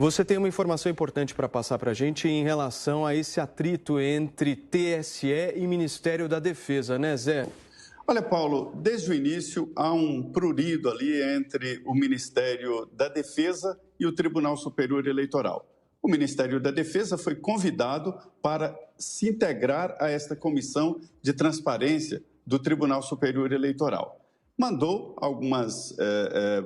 Você tem uma informação importante para passar para a gente em relação a esse atrito entre TSE e Ministério da Defesa, né, Zé? Olha, Paulo, desde o início há um prurido ali entre o Ministério da Defesa e o Tribunal Superior Eleitoral. O Ministério da Defesa foi convidado para se integrar a esta comissão de transparência do Tribunal Superior Eleitoral. Mandou algumas,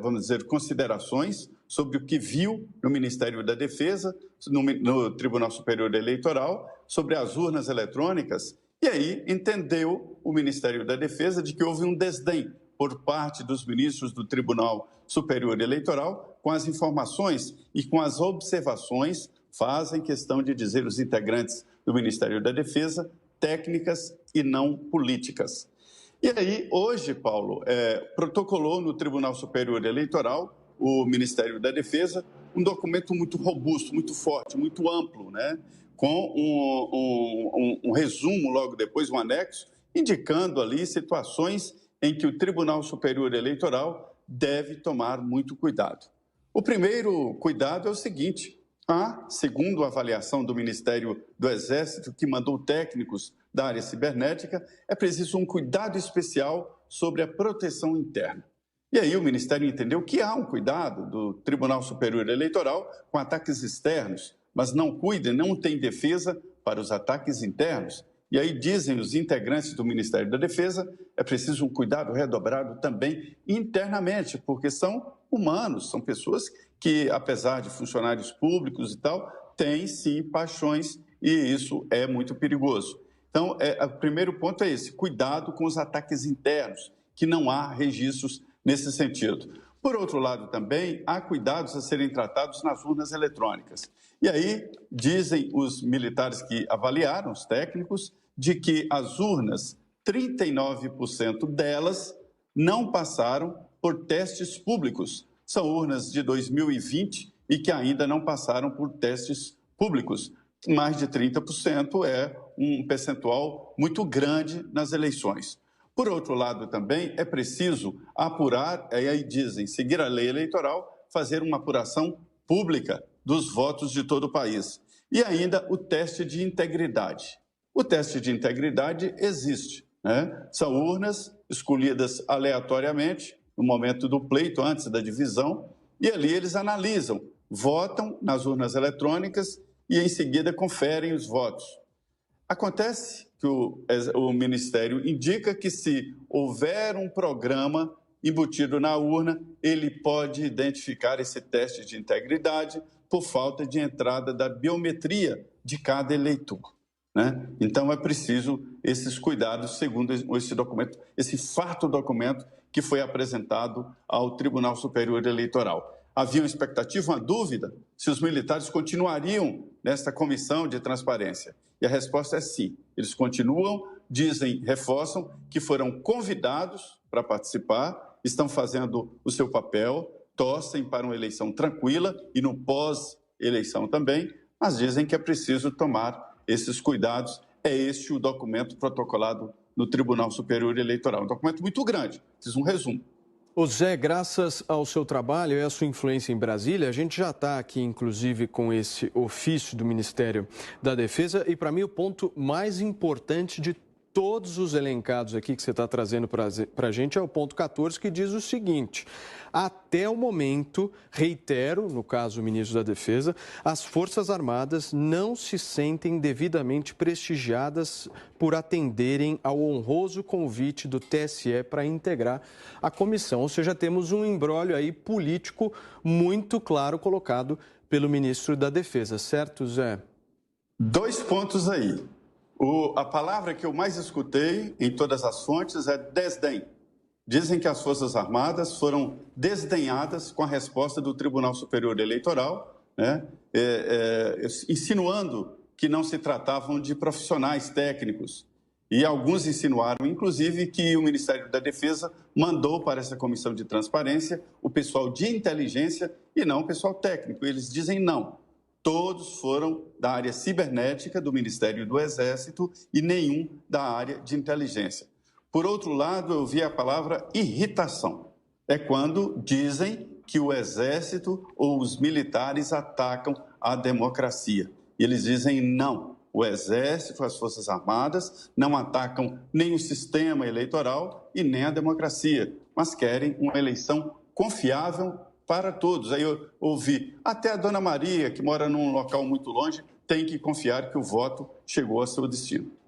vamos dizer, considerações sobre o que viu no Ministério da Defesa, no Tribunal Superior Eleitoral, sobre as urnas eletrônicas, e aí entendeu o Ministério da Defesa de que houve um desdém por parte dos ministros do Tribunal Superior Eleitoral com as informações e com as observações, fazem questão de dizer os integrantes do Ministério da Defesa, técnicas e não políticas. E aí, hoje, Paulo, protocolou no Tribunal Superior Eleitoral, o Ministério da Defesa, um documento muito robusto, muito forte, muito amplo, né? Com um resumo, logo depois, um anexo, indicando ali situações em que o Tribunal Superior Eleitoral deve tomar muito cuidado. O primeiro cuidado é o seguinte: segundo a avaliação do Ministério do Exército, que mandou técnicos da área cibernética, é preciso um cuidado especial sobre a proteção interna. E aí o Ministério entendeu que há um cuidado do Tribunal Superior Eleitoral com ataques externos, mas não tem defesa para os ataques internos. E aí dizem os integrantes do Ministério da Defesa, é preciso um cuidado redobrado também internamente, porque são humanos, são pessoas que, apesar de funcionários públicos e tal, têm sim paixões e isso é muito perigoso. Então, o primeiro ponto é esse: cuidado com os ataques internos, que não há registros nesse sentido. Por outro lado, também há cuidados a serem tratados nas urnas eletrônicas. E aí, dizem os militares que avaliaram, os técnicos, de que as urnas, 39% delas não passaram por testes públicos. São urnas de 2020 e que ainda não passaram por testes públicos. Mais de 30% é um percentual muito grande nas eleições. Por outro lado, também é preciso apurar, aí dizem, seguir a lei eleitoral, fazer uma apuração pública dos votos de todo o país. E ainda o teste de integridade. O teste de integridade existe, né? São urnas escolhidas aleatoriamente no momento do pleito, antes da divisão, e ali eles analisam, votam nas urnas eletrônicas e em seguida conferem os votos. Acontece que o Ministério indica que, se houver um programa embutido na urna, ele pode identificar esse teste de integridade por falta de entrada da biometria de cada eleitor, né? Então, é preciso esses cuidados, segundo esse documento, esse farto documento que foi apresentado ao Tribunal Superior Eleitoral. Havia uma expectativa, uma dúvida, se os militares continuariam nesta comissão de transparência. E a resposta é sim. Eles continuam, dizem, reforçam que foram convidados para participar, estão fazendo o seu papel, torcem para uma eleição tranquila e no pós-eleição também, mas dizem que é preciso tomar esses cuidados. É este o documento protocolado no Tribunal Superior Eleitoral. Um documento muito grande, fiz um resumo. Ô Zé, graças ao seu trabalho e à sua influência em Brasília, a gente já está aqui, inclusive, com esse ofício do Ministério da Defesa. E, para mim, o ponto mais importante de todos os elencados aqui que você está trazendo para a gente é o ponto 14, que diz o seguinte: até o momento, reitero, no caso o ministro da Defesa, as Forças Armadas não se sentem devidamente prestigiadas por atenderem ao honroso convite do TSE para integrar a comissão. Ou seja, temos um imbróglio aí político muito claro colocado pelo ministro da Defesa, certo, Zé? 2 pontos aí. A palavra que eu mais escutei em todas as fontes é desdém. Dizem que as Forças Armadas foram desdenhadas com a resposta do Tribunal Superior Eleitoral, né? Insinuando que não se tratavam de profissionais técnicos. E alguns insinuaram, inclusive, que o Ministério da Defesa mandou para essa comissão de transparência o pessoal de inteligência e não o pessoal técnico. Eles dizem não. Todos foram da área cibernética do Ministério do Exército e nenhum da área de inteligência. Por outro lado, eu vi a palavra irritação. É quando dizem que o Exército ou os militares atacam a democracia. E eles dizem não. O Exército, as Forças Armadas, não atacam nem o sistema eleitoral e nem a democracia, mas querem uma eleição confiável para todos. Aí eu ouvi, até a Dona Maria, que mora num local muito longe, tem que confiar que o voto chegou ao seu destino.